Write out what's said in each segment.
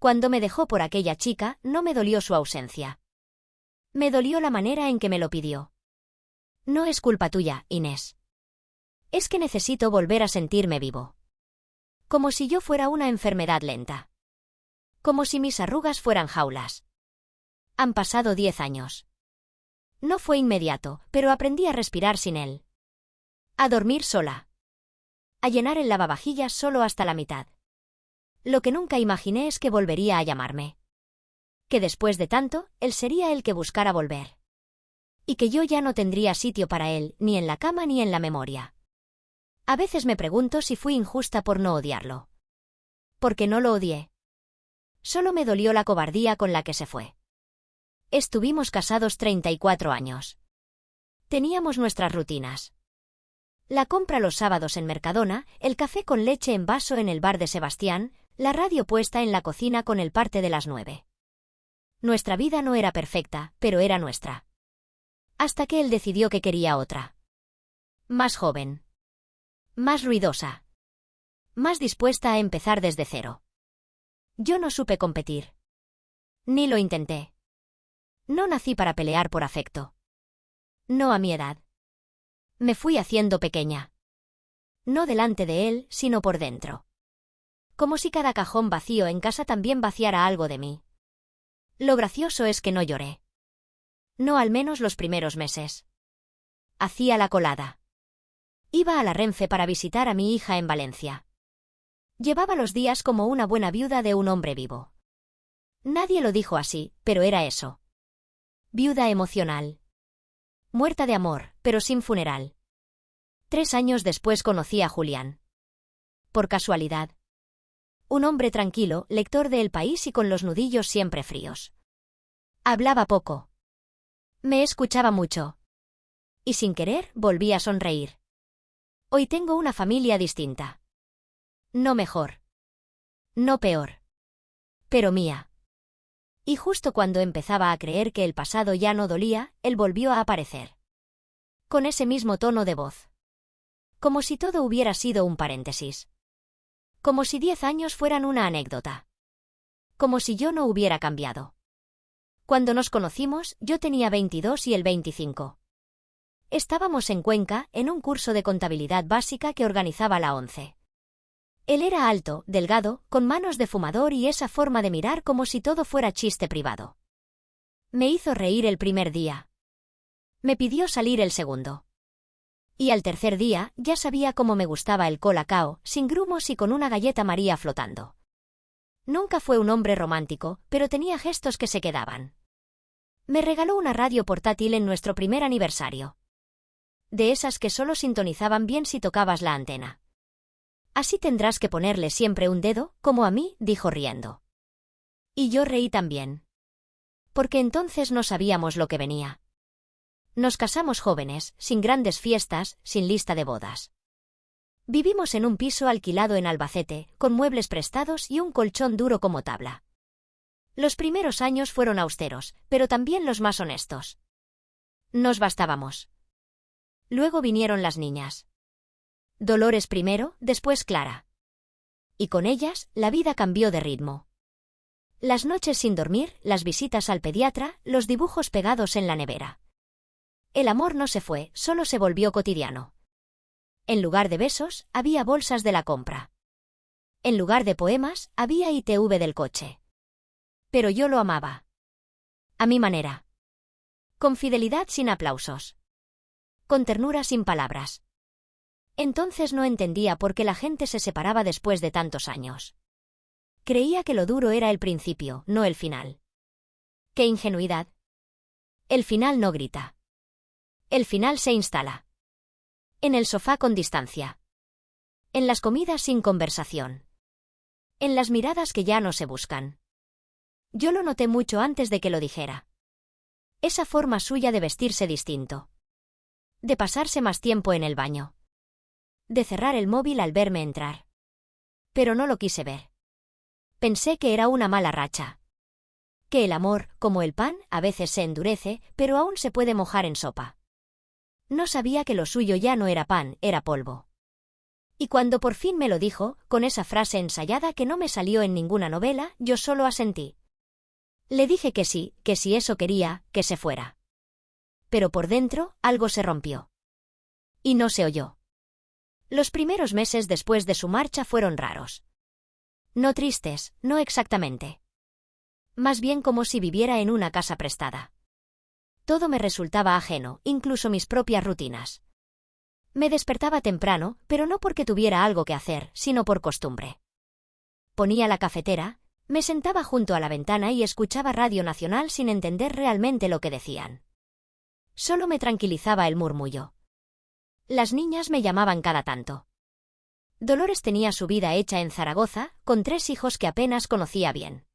Cuando me dejó por aquella chica, no me dolió su ausencia. Me dolió la manera en que me lo pidió. No es culpa tuya, Inés. Es que necesito volver a sentirme vivo. Como si yo fuera una enfermedad lenta. Como si mis arrugas fueran jaulas. Han pasado 10 años. No fue inmediato, pero aprendí a respirar sin él. A dormir sola. A llenar el lavavajillas solo hasta la mitad. Lo que nunca imaginé es que volvería a llamarme. Que después de tanto, él sería el que buscara volver. Y que yo ya no tendría sitio para él, ni en la cama ni en la memoria. A veces me pregunto si fui injusta por no odiarlo. Porque no lo odié. Solo me dolió la cobardía con la que se fue. Estuvimos casados 34 años. Teníamos nuestras rutinas. La compra los sábados en Mercadona, el café con leche en vaso en el bar de Sebastián, la radio puesta en la cocina con el parte de las 9. Nuestra vida no era perfecta, pero era nuestra. Hasta que él decidió que quería otra. Más joven. Más ruidosa. Más dispuesta a empezar desde cero. Yo no supe competir. Ni lo intenté. No nací para pelear por afecto. No a mi edad. Me fui haciendo pequeña. No delante de él, sino por dentro. Como si cada cajón vacío en casa también vaciara algo de mí. Lo gracioso es que no lloré. No al menos los primeros meses. Hacía la colada. Iba a la Renfe para visitar a mi hija en Valencia. Llevaba los días como una buena viuda de un hombre vivo. Nadie lo dijo así, pero era eso. Viuda emocional. Muerta de amor, pero sin funeral. 3 años después conocí a Julián. Por casualidad. Un hombre tranquilo, lector de El País y con los nudillos siempre fríos. Hablaba poco. Me escuchaba mucho. Y sin querer, volví a sonreír. Hoy tengo una familia distinta. No mejor. No peor. Pero mía. Y justo cuando empezaba a creer que el pasado ya no dolía, él volvió a aparecer. Con ese mismo tono de voz. Como si todo hubiera sido un paréntesis. Como si 10 años fueran una anécdota. Como si yo no hubiera cambiado. Cuando nos conocimos, yo tenía 22 y él 25. Estábamos en Cuenca, en un curso de contabilidad básica que organizaba la ONCE. Él era alto, delgado, con manos de fumador y esa forma de mirar como si todo fuera chiste privado. Me hizo reír el primer día. Me pidió salir el segundo. Y al tercer día, ya sabía cómo me gustaba el colacao, sin grumos y con una galleta María flotando. Nunca fue un hombre romántico, pero tenía gestos que se quedaban. Me regaló una radio portátil en nuestro primer aniversario. De esas que solo sintonizaban bien si tocabas la antena. Así tendrás que ponerle siempre un dedo, como a mí, dijo riendo. Y yo reí también. Porque entonces no sabíamos lo que venía. Nos casamos jóvenes, sin grandes fiestas, sin lista de bodas. Vivimos en un piso alquilado en Albacete, con muebles prestados y un colchón duro como tabla. Los primeros años fueron austeros, pero también los más honestos. Nos bastábamos. Luego vinieron las niñas. Dolores primero, después Clara. Y con ellas, la vida cambió de ritmo. Las noches sin dormir, las visitas al pediatra, los dibujos pegados en la nevera. El amor no se fue, solo se volvió cotidiano. En lugar de besos, había bolsas de la compra. En lugar de poemas, había ITV del coche. Pero yo lo amaba. A mi manera. Con fidelidad sin aplausos. Con ternura sin palabras. Entonces no entendía por qué la gente se separaba después de tantos años. Creía que lo duro era el principio, no el final. ¡Qué ingenuidad! El final no grita. El final se instala. En el sofá con distancia. En las comidas sin conversación. En las miradas que ya no se buscan. Yo lo noté mucho antes de que lo dijera. Esa forma suya de vestirse distinto. De pasarse más tiempo en el baño. De cerrar el móvil al verme entrar. Pero no lo quise ver. Pensé que era una mala racha. Que el amor, como el pan, a veces se endurece, pero aún se puede mojar en sopa. No sabía que lo suyo ya no era pan, era polvo. Y cuando por fin me lo dijo, con esa frase ensayada que no me salió en ninguna novela, yo solo asentí. Le dije que sí, que si eso quería, que se fuera. Pero por dentro, algo se rompió. Y no se oyó. Los primeros meses después de su marcha fueron raros. No tristes, no exactamente. Más bien como si viviera en una casa prestada. Todo me resultaba ajeno, incluso mis propias rutinas. Me despertaba temprano, pero no porque tuviera algo que hacer, sino por costumbre. Ponía la cafetera, me sentaba junto a la ventana y escuchaba Radio Nacional sin entender realmente lo que decían. Solo me tranquilizaba el murmullo. Las niñas me llamaban cada tanto. Dolores tenía su vida hecha en Zaragoza, con 3 hijos que apenas conocía bien.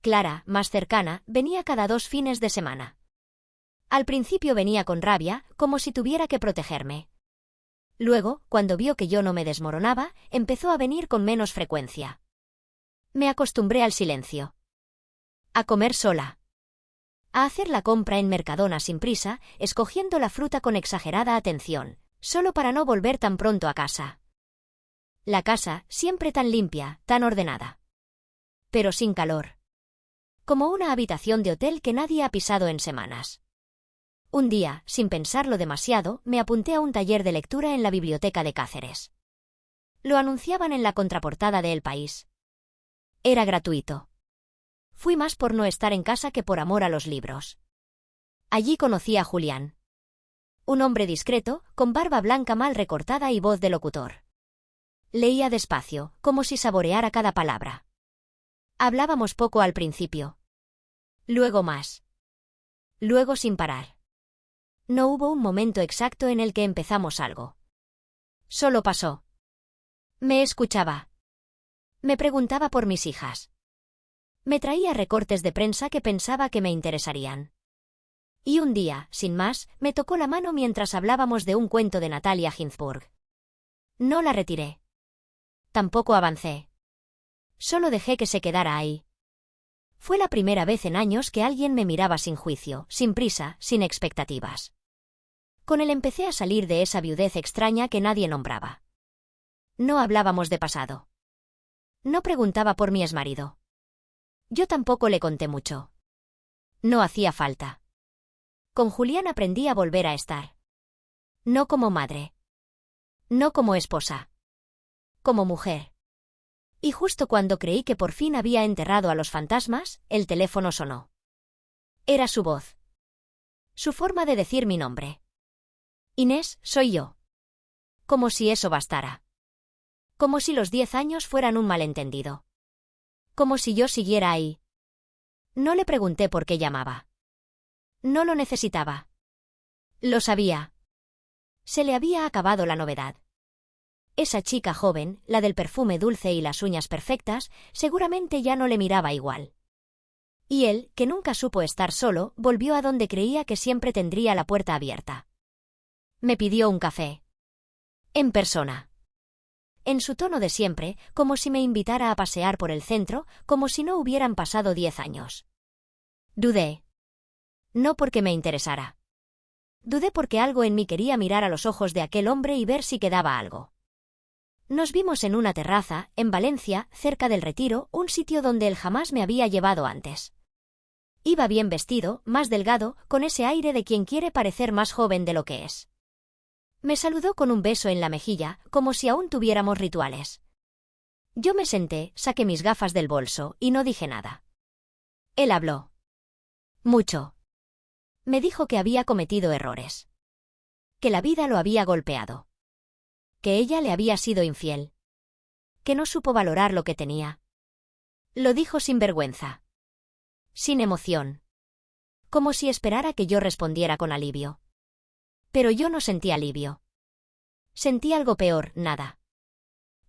Clara, más cercana, venía cada 2 fines de semana. Al principio venía con rabia, como si tuviera que protegerme. Luego, cuando vio que yo no me desmoronaba, empezó a venir con menos frecuencia. Me acostumbré al silencio. A comer sola. A hacer la compra en Mercadona sin prisa, escogiendo la fruta con exagerada atención, solo para no volver tan pronto a casa. La casa, siempre tan limpia, tan ordenada. Pero sin calor. Como una habitación de hotel que nadie ha pisado en semanas. Un día, sin pensarlo demasiado, me apunté a un taller de lectura en la biblioteca de Cáceres. Lo anunciaban en la contraportada de El País. Era gratuito. Fui más por no estar en casa que por amor a los libros. Allí conocí a Julián. Un hombre discreto, con barba blanca mal recortada y voz de locutor. Leía despacio, como si saboreara cada palabra. Hablábamos poco al principio. Luego más. Luego sin parar. No hubo un momento exacto en el que empezamos algo. Solo pasó. Me escuchaba. Me preguntaba por mis hijas. Me traía recortes de prensa que pensaba que me interesarían. Y un día, sin más, me tocó la mano mientras hablábamos de un cuento de Natalia Ginzburg. No la retiré. Tampoco avancé. Solo dejé que se quedara ahí. Fue la primera vez en años que alguien me miraba sin juicio, sin prisa, sin expectativas. Con él empecé a salir de esa viudez extraña que nadie nombraba. No hablábamos de pasado. No preguntaba por mi exmarido. Yo tampoco le conté mucho. No hacía falta. Con Julián aprendí a volver a estar. No como madre. No como esposa. Como mujer. Y justo cuando creí que por fin había enterrado a los fantasmas, el teléfono sonó. Era su voz. Su forma de decir mi nombre. Inés, soy yo. Como si eso bastara. Como si los 10 años fueran un malentendido. Como si yo siguiera ahí. No le pregunté por qué llamaba. No lo necesitaba. Lo sabía. Se le había acabado la novedad. Esa chica joven, la del perfume dulce y las uñas perfectas, seguramente ya no le miraba igual. Y él, que nunca supo estar solo, volvió a donde creía que siempre tendría la puerta abierta. Me pidió un café. En persona. En su tono de siempre, como si me invitara a pasear por el centro, como si no hubieran pasado 10 años. Dudé. No porque me interesara. Dudé porque algo en mí quería mirar a los ojos de aquel hombre y ver si quedaba algo. Nos vimos en una terraza, en Valencia, cerca del Retiro, un sitio donde él jamás me había llevado antes. Iba bien vestido, más delgado, con ese aire de quien quiere parecer más joven de lo que es. Me saludó con un beso en la mejilla, como si aún tuviéramos rituales. Yo me senté, saqué mis gafas del bolso, y no dije nada. Él habló. Mucho. Me dijo que había cometido errores. Que la vida lo había golpeado. Que ella le había sido infiel. Que no supo valorar lo que tenía. Lo dijo sin vergüenza. Sin emoción. Como si esperara que yo respondiera con alivio. Pero yo no sentí alivio. Sentí algo peor, nada.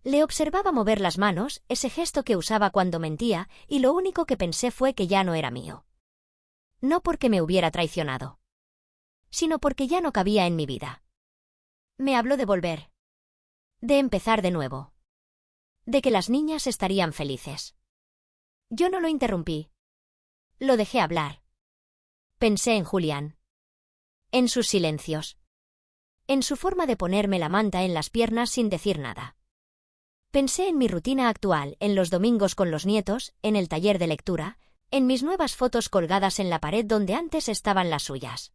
Le observaba mover las manos, ese gesto que usaba cuando mentía, y lo único que pensé fue que ya no era mío. No porque me hubiera traicionado. Sino porque ya no cabía en mi vida. Me habló de volver. De empezar de nuevo. De que las niñas estarían felices. Yo no lo interrumpí. Lo dejé hablar. Pensé en Julián. En sus silencios. en su forma de ponerme la manta en las piernas sin decir nada. Pensé en mi rutina actual, en los domingos con los nietos, en el taller de lectura, en mis nuevas fotos colgadas en la pared donde antes estaban las suyas.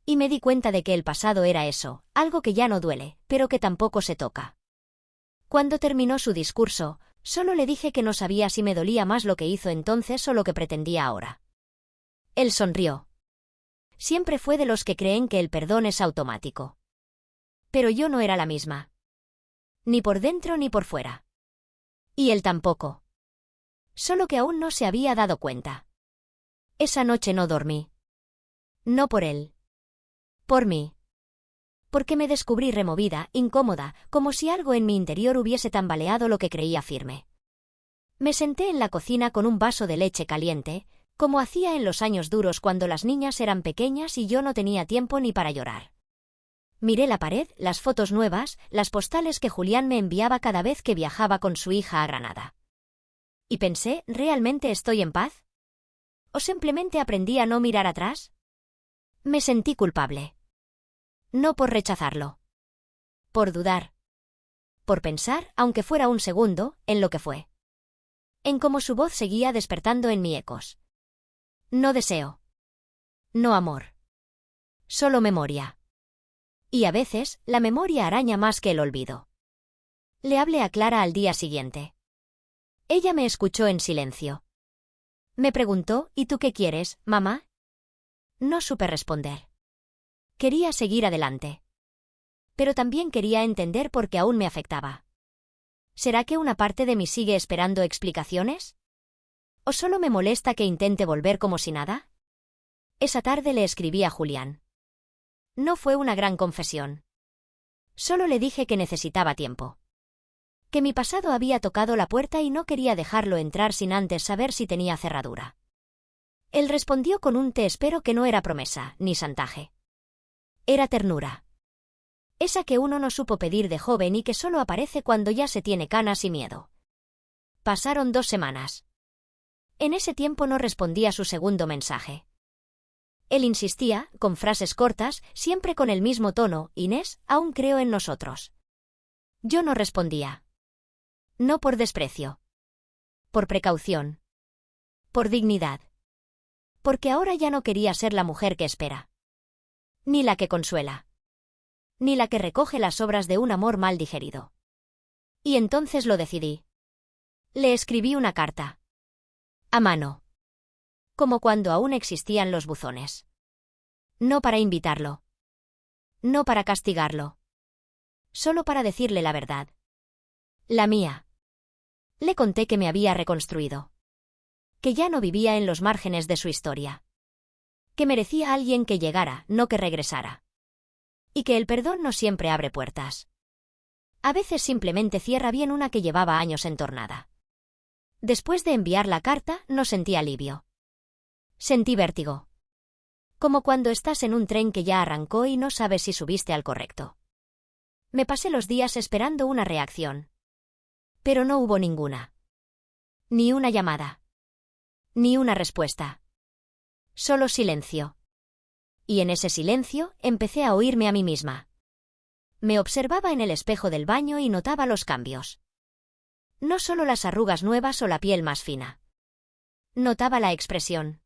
Y me di cuenta de que el pasado era eso, algo que ya no duele, pero que tampoco se toca. Cuando terminó su discurso, solo le dije que no sabía si me dolía más lo que hizo entonces o lo que pretendía ahora. Él sonrió. Siempre fue de los que creen que el perdón es automático. Pero yo no era la misma. Ni por dentro ni por fuera. Y él tampoco. Solo que aún no se había dado cuenta. Esa noche no dormí. No por él. Por mí. Porque me descubrí removida, incómoda, como si algo en mi interior hubiese tambaleado lo que creía firme. Me senté en la cocina con un vaso de leche caliente, como hacía en los años duros cuando las niñas eran pequeñas y yo no tenía tiempo ni para llorar. Miré la pared, las fotos nuevas, las postales que Julián me enviaba cada vez que viajaba con su hija a Granada. Y pensé, ¿realmente estoy en paz? ¿O simplemente aprendí a no mirar atrás? Me sentí culpable. No por rechazarlo. Por dudar. Por pensar, aunque fuera un segundo, en lo que fue. En cómo su voz seguía despertando en mí ecos. No deseo. No amor. Solo memoria. Y a veces, la memoria araña más que el olvido. Le hablé a Clara al día siguiente. Ella me escuchó en silencio. Me preguntó, ¿y tú qué quieres, mamá? No supe responder. Quería seguir adelante. Pero también quería entender por qué aún me afectaba. ¿Será que una parte de mí sigue esperando explicaciones? ¿O solo me molesta que intente volver como si nada? Esa tarde le escribí a Julián. No fue una gran confesión. Solo le dije que necesitaba tiempo. Que mi pasado había tocado la puerta y no quería dejarlo entrar sin antes saber si tenía cerradura. Él respondió con un te espero que no era promesa, ni chantaje. Era ternura. Esa que uno no supo pedir de joven y que solo aparece cuando ya se tiene canas y miedo. Pasaron 2 semanas. En ese tiempo no respondí a su segundo mensaje. Él insistía, con frases cortas, siempre con el mismo tono, Inés, aún creo en nosotros. Yo no respondía. No por desprecio. Por precaución. Por dignidad. Porque ahora ya no quería ser la mujer que espera. Ni la que consuela. Ni la que recoge las sobras de un amor mal digerido. Y entonces lo decidí. Le escribí una carta. A mano. Como cuando aún existían los buzones. No para invitarlo. No para castigarlo. Solo para decirle la verdad. La mía. Le conté que me había reconstruido. Que ya no vivía en los márgenes de su historia. Que merecía a alguien que llegara, no que regresara. Y que el perdón no siempre abre puertas. A veces simplemente cierra bien una que llevaba años entornada. Después de enviar la carta, no sentí alivio. Sentí vértigo. Como cuando estás en un tren que ya arrancó y no sabes si subiste al correcto. Me pasé los días esperando una reacción. Pero no hubo ninguna. Ni una llamada. Ni una respuesta. Solo silencio. Y en ese silencio empecé a oírme a mí misma. Me observaba en el espejo del baño y notaba los cambios. No solo las arrugas nuevas o la piel más fina. Notaba la expresión.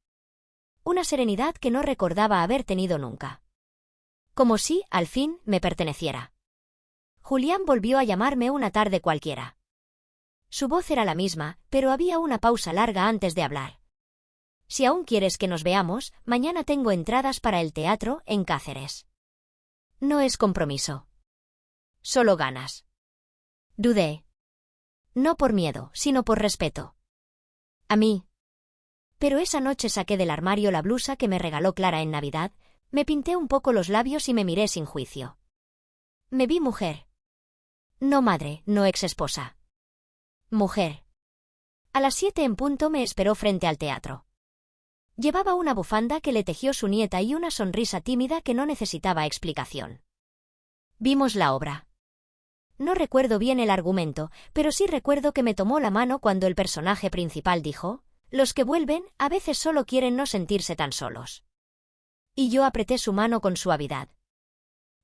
Una serenidad que no recordaba haber tenido nunca. Como si, al fin, me perteneciera. Julián volvió a llamarme una tarde cualquiera. Su voz era la misma, pero había una pausa larga antes de hablar. Si aún quieres que nos veamos, mañana tengo entradas para el teatro en Cáceres. No es compromiso. Solo ganas. Dudé. No por miedo, sino por respeto. A mí. Pero esa noche saqué del armario la blusa que me regaló Clara en Navidad, me pinté un poco los labios y me miré sin juicio. Me vi mujer. No madre, no exesposa. Mujer. A las 7 en punto me esperó frente al teatro. Llevaba una bufanda que le tejió su nieta y una sonrisa tímida que no necesitaba explicación. Vimos la obra. No recuerdo bien el argumento, pero sí recuerdo que me tomó la mano cuando el personaje principal dijo: «Los que vuelven, a veces solo quieren no sentirse tan solos». Y yo apreté su mano con suavidad.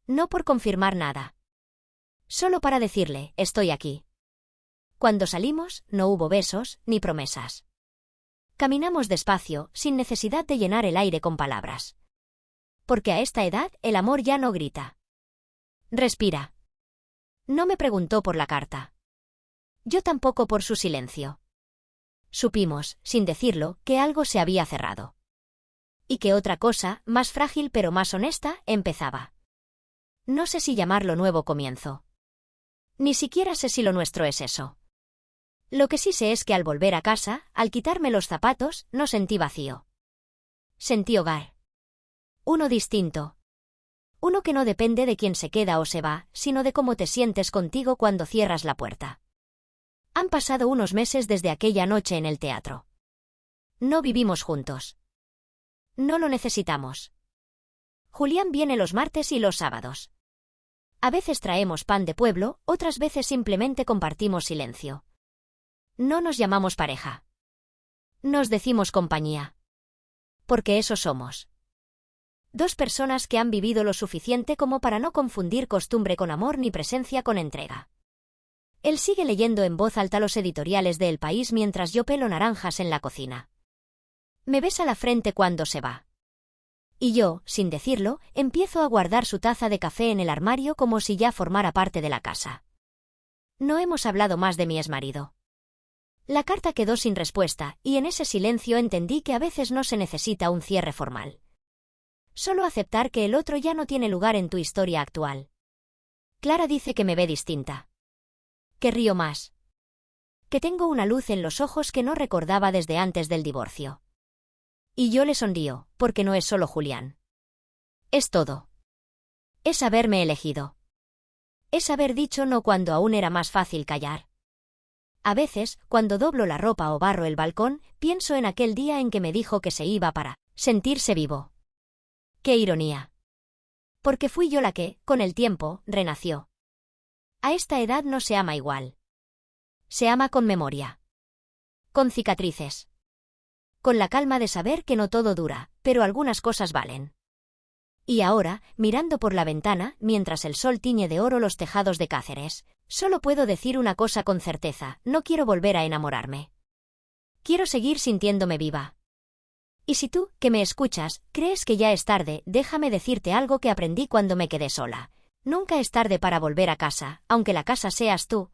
No por confirmar nada. Solo para decirle, estoy aquí. Cuando salimos, no hubo besos ni promesas. Caminamos despacio, sin necesidad de llenar el aire con palabras. Porque a esta edad, el amor ya no grita. Respira. No me preguntó por la carta. Yo tampoco por su silencio. Supimos, sin decirlo, que algo se había cerrado. Y que otra cosa, más frágil pero más honesta, empezaba. No sé si llamarlo nuevo comienzo. Ni siquiera sé si lo nuestro es eso. Lo que sí sé es que al volver a casa, al quitarme los zapatos, no sentí vacío. Sentí hogar. Uno distinto. Uno que no depende de quién se queda o se va, sino de cómo te sientes contigo cuando cierras la puerta. Han pasado unos meses desde aquella noche en el teatro. No vivimos juntos. No lo necesitamos. Julián viene los martes y los sábados. A veces traemos pan de pueblo, otras veces simplemente compartimos silencio. No nos llamamos pareja. Nos decimos compañía. Porque eso somos. Dos personas que han vivido lo suficiente como para no confundir costumbre con amor ni presencia con entrega. Él sigue leyendo en voz alta los editoriales de El País mientras yo pelo naranjas en la cocina. Me besa la frente cuando se va. Y yo, sin decirlo, empiezo a guardar su taza de café en el armario como si ya formara parte de la casa. No hemos hablado más de mi exmarido. La carta quedó sin respuesta, y en ese silencio entendí que a veces no se necesita un cierre formal. Solo aceptar que el otro ya no tiene lugar en tu historia actual. Clara dice que me ve distinta. Que río más. Que tengo una luz en los ojos que no recordaba desde antes del divorcio. Y yo le sonrío, porque no es solo Julián. Es todo. Es haberme elegido. Es haber dicho no cuando aún era más fácil callar. A veces, cuando doblo la ropa o barro el balcón, pienso en aquel día en que me dijo que se iba para sentirse vivo. ¡Qué ironía! Porque fui yo la que, con el tiempo, renació. A esta edad no se ama igual. Se ama con memoria. Con cicatrices. Con la calma de saber que no todo dura, pero algunas cosas valen. Y ahora, mirando por la ventana, mientras el sol tiñe de oro los tejados de Cáceres, solo puedo decir una cosa con certeza: no quiero volver a enamorarme. Quiero seguir sintiéndome viva. Y si tú, que me escuchas, crees que ya es tarde, déjame decirte algo que aprendí cuando me quedé sola. Nunca es tarde para volver a casa, aunque la casa seas tú,